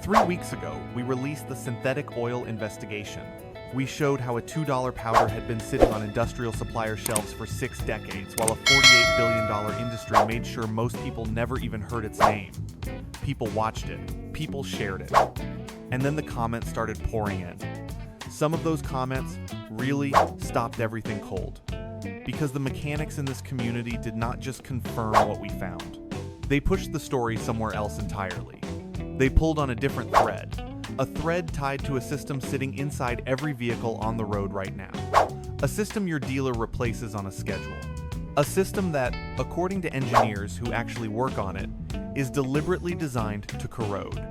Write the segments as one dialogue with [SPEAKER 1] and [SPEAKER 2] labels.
[SPEAKER 1] 3 weeks ago, we released the synthetic oil investigation. We showed how a $2 powder had been sitting on industrial supplier shelves for 6 decades, while a $48 billion industry made sure most people never even heard its name. People watched it. People shared it. And then the comments started pouring in. Some of those comments really stopped everything cold, because the mechanics in this community did not just confirm what we found. They pushed the story somewhere else entirely. They pulled on a different thread. A thread tied to a system sitting inside every vehicle on the road right now. A system your dealer replaces on a schedule. A system that, according to engineers who actually work on it, is deliberately designed to corrode.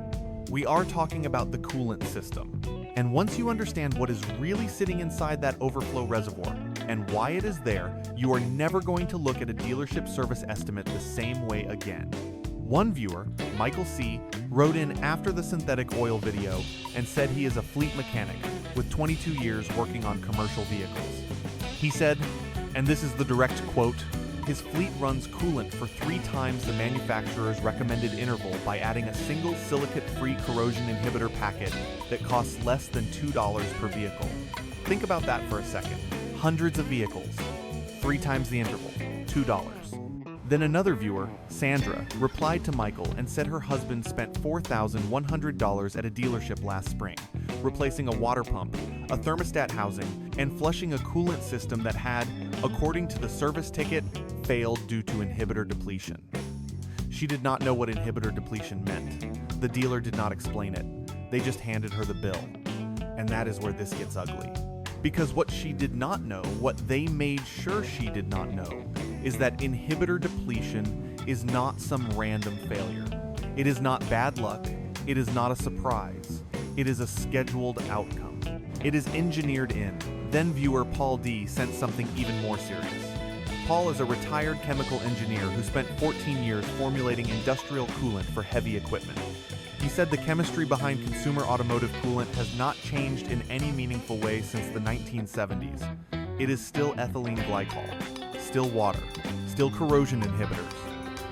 [SPEAKER 1] We are talking about the coolant system. And once you understand what is really sitting inside that overflow reservoir and why it is there, you are never going to look at a dealership service estimate the same way again. One viewer, Michael C., wrote in after the synthetic oil video and said he is a fleet mechanic with 22 years working on commercial vehicles. He said, and this is the direct quote, his fleet runs coolant for 3 times the manufacturer's recommended interval by adding a single silicate-free corrosion inhibitor packet that costs less than $2 per vehicle. Think about that for a second. Hundreds of vehicles, 3 times the interval, $2. Then another viewer, Sandra, replied to Michael and said her husband spent $4,100 at a dealership last spring, replacing a water pump, a thermostat housing, and flushing a coolant system that had, according to the service ticket, failed due to inhibitor depletion. She did not know what inhibitor depletion meant. The dealer did not explain it. They just handed her the bill. And that is where this gets ugly. Because what she did not know, what they made sure she did not know, is that inhibitor depletion is not some random failure. It is not bad luck. It is not a surprise. It is a scheduled outcome. It is engineered in. Then viewer Paul D. sent something even more serious. Paul is a retired chemical engineer who spent 14 years formulating industrial coolant for heavy equipment. He said the chemistry behind consumer automotive coolant has not changed in any meaningful way since the 1970s. It is still ethylene glycol, still water, still corrosion inhibitors.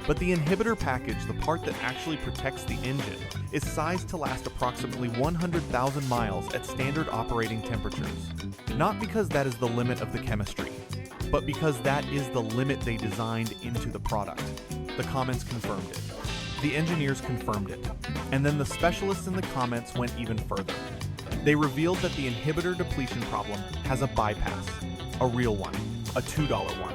[SPEAKER 1] But the inhibitor package, the part that actually protects the engine, is sized to last approximately 100,000 miles at standard operating temperatures. Not because that is the limit of the chemistry, but because that is the limit they designed into the product. The comments confirmed it. The engineers confirmed it. And then the specialists in the comments went even further. They revealed that the inhibitor depletion problem has a bypass, a real one, a $2 one.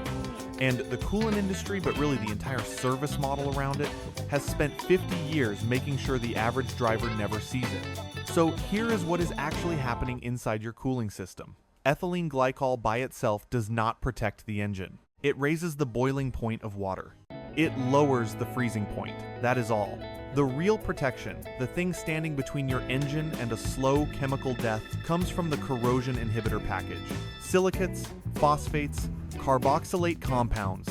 [SPEAKER 1] And the coolant industry, but really the entire service model around it, has spent 50 years making sure the average driver never sees it. So here is what is actually happening inside your cooling system. Ethylene glycol by itself does not protect the engine. It raises the boiling point of water. It lowers the freezing point. That is all. The real protection, the thing standing between your engine and a slow chemical death, comes from the corrosion inhibitor package. Silicates, phosphates, carboxylate compounds.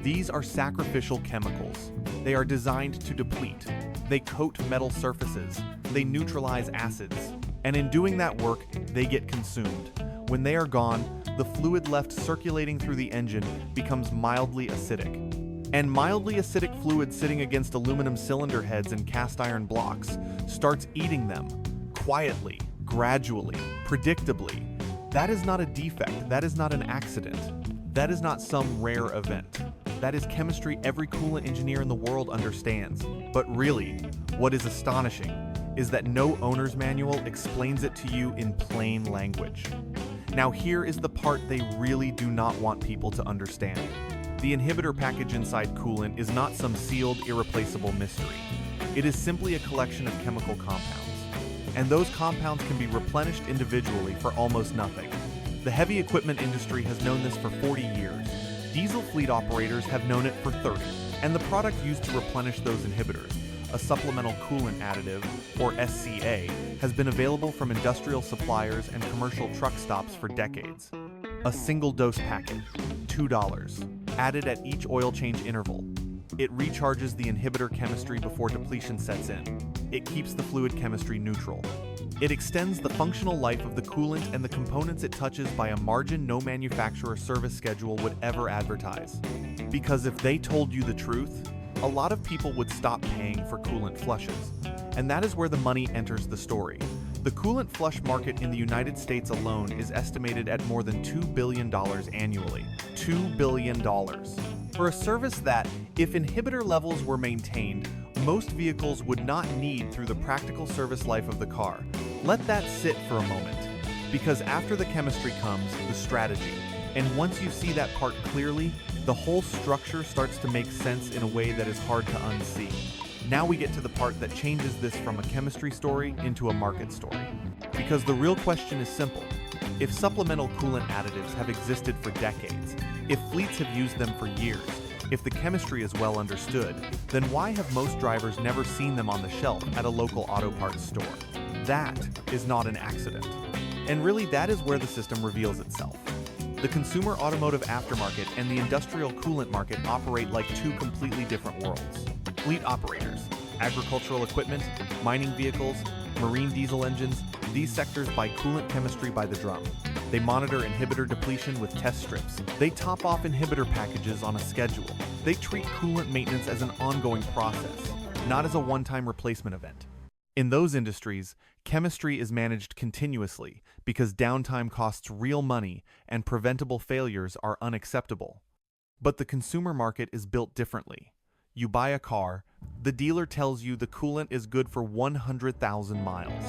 [SPEAKER 1] These are sacrificial chemicals. They are designed to deplete. They coat metal surfaces. They neutralize acids. And in doing that work, they get consumed. When they are gone, the fluid left circulating through the engine becomes mildly acidic. And mildly acidic fluid sitting against aluminum cylinder heads and cast iron blocks starts eating them, quietly, gradually, predictably. That is not a defect. That is not an accident. That is not some rare event. That is chemistry every coolant engineer in the world understands. But really, what is astonishing is that no owner's manual explains it to you in plain language. Now here is the part they really do not want people to understand. The inhibitor package inside coolant is not some sealed, irreplaceable mystery. It is simply a collection of chemical compounds. And those compounds can be replenished individually for almost nothing. The heavy equipment industry has known this for 40 years. Diesel fleet operators have known it for 30. And the product used to replenish those inhibitors, a supplemental coolant additive, or SCA, has been available from industrial suppliers and commercial truck stops for decades. A single-dose packet, $2, added at each oil change interval. It recharges the inhibitor chemistry before depletion sets in. It keeps the fluid chemistry neutral. It extends the functional life of the coolant and the components it touches by a margin no manufacturer service schedule would ever advertise. Because if they told you the truth, a lot of people would stop paying for coolant flushes. And that is where the money enters the story. The coolant flush market in the United States alone is estimated at more than $2 billion annually. $2 billion. For a service that, if inhibitor levels were maintained, most vehicles would not need through the practical service life of the car. Let that sit for a moment. Because after the chemistry comes the strategy. And once you see that part clearly, the whole structure starts to make sense in a way that is hard to unsee. Now we get to the part that changes this from a chemistry story into a market story. Because the real question is simple. If supplemental coolant additives have existed for decades, if fleets have used them for years, if the chemistry is well understood, then why have most drivers never seen them on the shelf at a local auto parts store? That is not an accident. And really, that is where the system reveals itself. The consumer automotive aftermarket and the industrial coolant market operate like two completely different worlds. Fleet operators, agricultural equipment, mining vehicles, marine diesel engines, these sectors buy coolant chemistry by the drum. They monitor inhibitor depletion with test strips. They top off inhibitor packages on a schedule. They treat coolant maintenance as an ongoing process, not as a one-time replacement event. In those industries, chemistry is managed continuously because downtime costs real money and preventable failures are unacceptable. But the consumer market is built differently. You buy a car, the dealer tells you the coolant is good for 100,000 miles.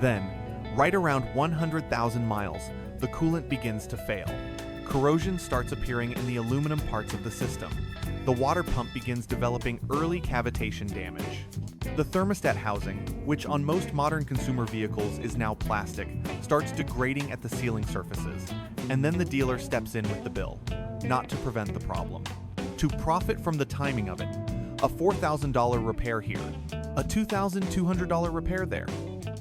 [SPEAKER 1] Then, right around 100,000 miles, the coolant begins to fail. Corrosion starts appearing in the aluminum parts of the system. The water pump begins developing early cavitation damage. The thermostat housing, which on most modern consumer vehicles is now plastic, starts degrading at the sealing surfaces, and then the dealer steps in with the bill, not to prevent the problem. To profit from the timing of it, a $4,000 repair here, a $2,200 repair there,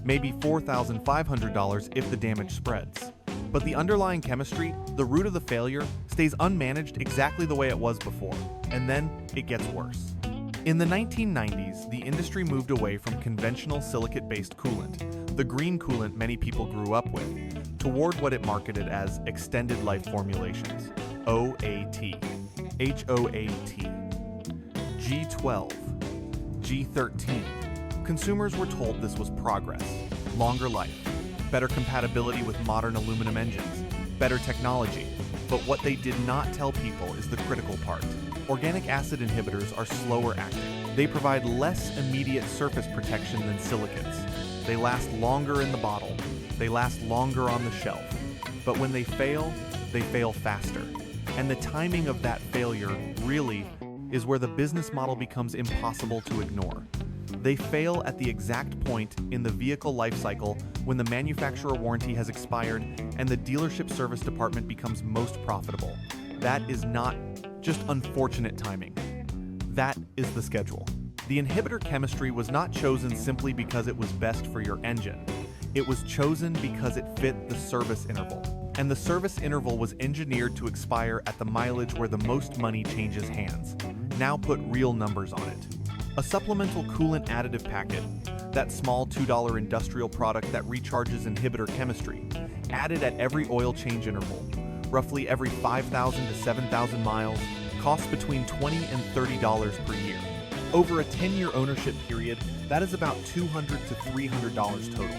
[SPEAKER 1] maybe $4,500 if the damage spreads. But the underlying chemistry, the root of the failure, stays unmanaged exactly the way it was before, and then it gets worse. In the 1990s, the industry moved away from conventional silicate-based coolant, the green coolant many people grew up with, toward what it marketed as extended life formulations, OAT. HOAT, G12, G13. Consumers were told this was progress, longer life, better compatibility with modern aluminum engines, better technology. But what they did not tell people is the critical part. Organic acid inhibitors are slower acting. They provide less immediate surface protection than silicates. They last longer in the bottle. They last longer on the shelf. But when they fail faster. And the timing of that failure really is where the business model becomes impossible to ignore. They fail at the exact point in the vehicle life cycle when the manufacturer warranty has expired and the dealership service department becomes most profitable. That is not just unfortunate timing. That is the schedule. The inhibitor chemistry was not chosen simply because it was best for your engine. It was chosen because it fit the service interval. And the service interval was engineered to expire at the mileage where the most money changes hands. Now put real numbers on it. A supplemental coolant additive packet, that small $2 industrial product that recharges inhibitor chemistry, added at every oil change interval, roughly every 5,000 to 7,000 miles, costs between $20 and $30 per year. Over a 10-year ownership period, that is about $200 to $300 total.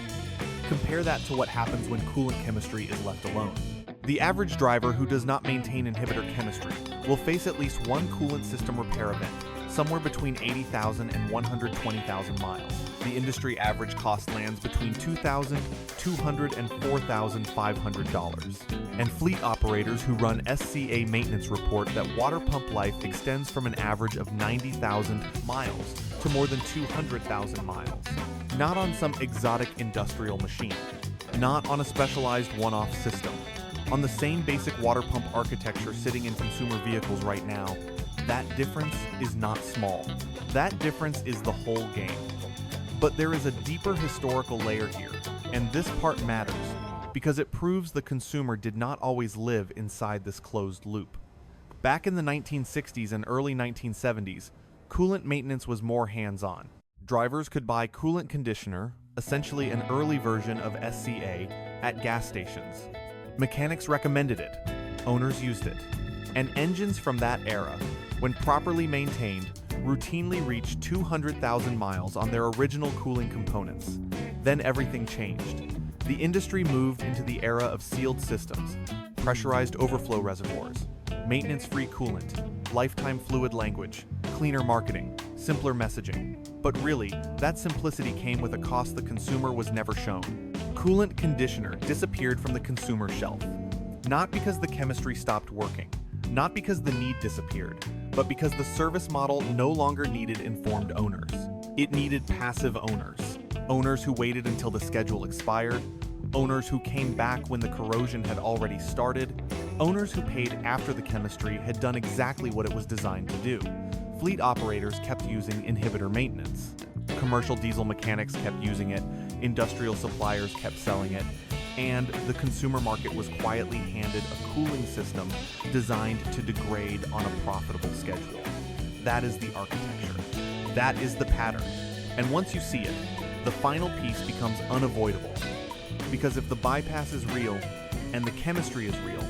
[SPEAKER 1] Compare that to what happens when coolant chemistry is left alone. The average driver who does not maintain inhibitor chemistry will face at least one coolant system repair event, somewhere between 80,000 and 120,000 miles. The industry average cost lands between $2,200 and $4,500. And fleet operators who run SCA maintenance report that water pump life extends from an average of 90,000 miles to more than 200,000 miles. Not on some exotic industrial machine, not on a specialized one-off system. On the same basic water pump architecture sitting in consumer vehicles right now, that difference is not small. That difference is the whole game. But there is a deeper historical layer here, and this part matters because it proves the consumer did not always live inside this closed loop. Back in the 1960s and early 1970s, coolant maintenance was more hands-on. Drivers could buy coolant conditioner, essentially an early version of SCA, at gas stations. Mechanics recommended it. Owners used it. And engines from that era, when properly maintained, routinely reached 200,000 miles on their original cooling components. Then everything changed. The industry moved into the era of sealed systems, pressurized overflow reservoirs, maintenance-free coolant, lifetime fluid language, cleaner marketing, simpler messaging. But really, that simplicity came with a cost the consumer was never shown. Coolant conditioner disappeared from the consumer shelf. Not because the chemistry stopped working, not because the need disappeared, but because the service model no longer needed informed owners. It needed passive owners. Owners who waited until the schedule expired, owners who came back when the corrosion had already started, owners who paid after the chemistry had done exactly what it was designed to do. Fleet operators kept using inhibitor maintenance. Commercial diesel mechanics kept using it, industrial suppliers kept selling it, and the consumer market was quietly handed a cooling system designed to degrade on a profitable schedule. That is the architecture. That is the pattern. And once you see it, the final piece becomes unavoidable. Because if the bypass is real and the chemistry is real,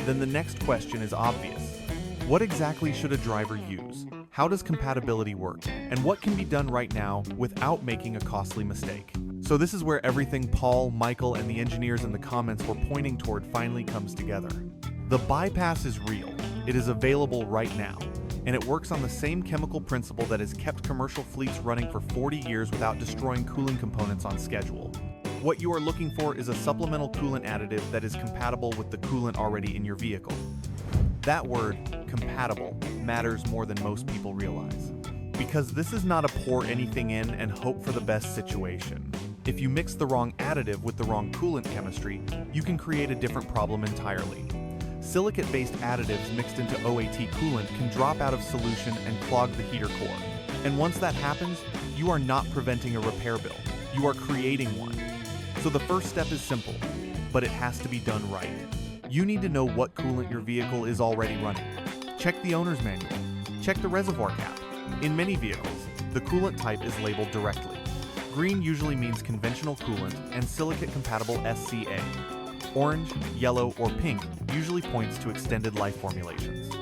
[SPEAKER 1] then the next question is obvious. What exactly should a driver use? How does compatibility work? And what can be done right now without making a costly mistake? So this is where everything Paul, Michael, and the engineers in the comments were pointing toward finally comes together. The bypass is real. It is available right now. And it works on the same chemical principle that has kept commercial fleets running for 40 years without destroying cooling components on schedule. What you are looking for is a supplemental coolant additive that is compatible with the coolant already in your vehicle. That word, compatible, matters more than most people realize. Because this is not a pour anything in and hope for the best situation. If you mix the wrong additive with the wrong coolant chemistry, you can create a different problem entirely. Silicate-based additives mixed into OAT coolant can drop out of solution and clog the heater core. And once that happens, you are not preventing a repair bill. You are creating one. So the first step is simple, but it has to be done right. You need to know what coolant your vehicle is already running. Check the owner's manual. Check the reservoir cap. In many vehicles, the coolant type is labeled directly. Green usually means conventional coolant and silicate-compatible SCA. Orange, yellow, or pink usually points to extended life formulations.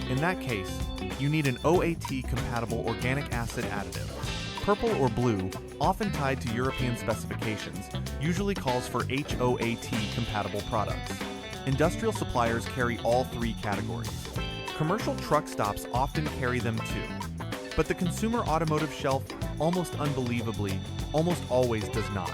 [SPEAKER 1] In that case, you need an OAT-compatible organic acid additive. Purple or blue, often tied to European specifications, usually calls for HOAT-compatible products. Industrial suppliers carry all three categories. Commercial truck stops often carry them too. But the consumer automotive shelf, almost unbelievably, almost always does not.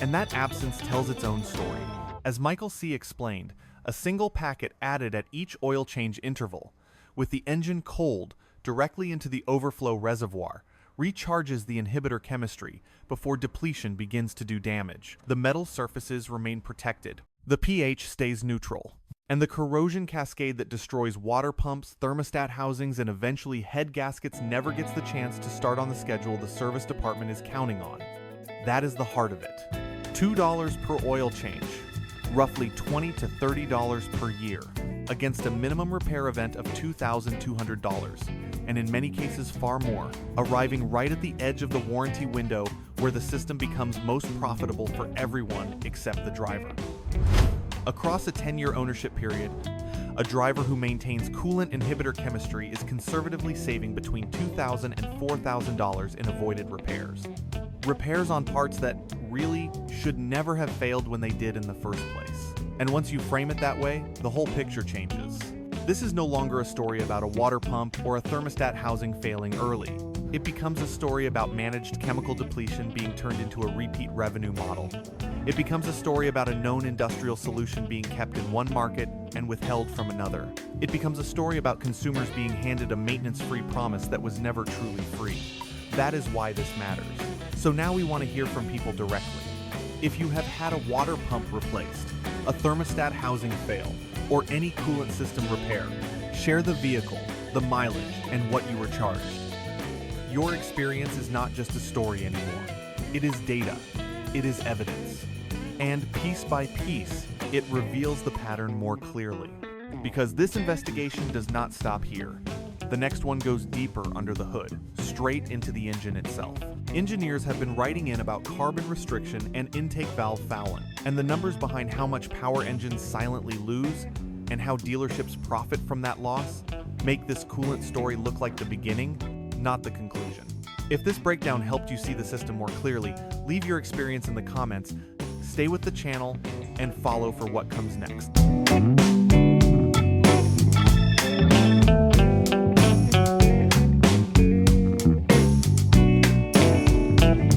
[SPEAKER 1] And that absence tells its own story. As Michael C. explained, a single packet added at each oil change interval, with the engine cold directly into the overflow reservoir, recharges the inhibitor chemistry before depletion begins to do damage. The metal surfaces remain protected. The pH stays neutral. And the corrosion cascade that destroys water pumps, thermostat housings, and eventually head gaskets never gets the chance to start on the schedule the service department is counting on. That is the heart of it. $2 per oil change, roughly $20 to $30 per year, against a minimum repair event of $2,200, and in many cases far more, arriving right at the edge of the warranty window where the system becomes most profitable for everyone except the driver. Across a 10-year ownership period, a driver who maintains coolant inhibitor chemistry is conservatively saving between $2,000 and $4,000 in avoided repairs. Repairs on parts that really should never have failed when they did in the first place. And once you frame it that way, the whole picture changes. This is no longer a story about a water pump or a thermostat housing failing early. It becomes a story about managed chemical depletion being turned into a repeat revenue model. It becomes a story about a known industrial solution being kept in one market and withheld from another. It becomes a story about consumers being handed a maintenance-free promise that was never truly free. That is why this matters. So now we want to hear from people directly. If you have had a water pump replaced, a thermostat housing fail, or any coolant system repair, share the vehicle, the mileage, and what you were charged. Your experience is not just a story anymore. It is data. It is evidence. And piece by piece, it reveals the pattern more clearly. Because this investigation does not stop here. The next one goes deeper under the hood, straight into the engine itself. Engineers have been writing in about carbon restriction and intake valve fouling, and the numbers behind how much power engines silently lose and how dealerships profit from that loss make this coolant story look like the beginning, not the conclusion. If this breakdown helped you see the system more clearly, leave your experience in the comments, stay with the channel, and follow for what comes next.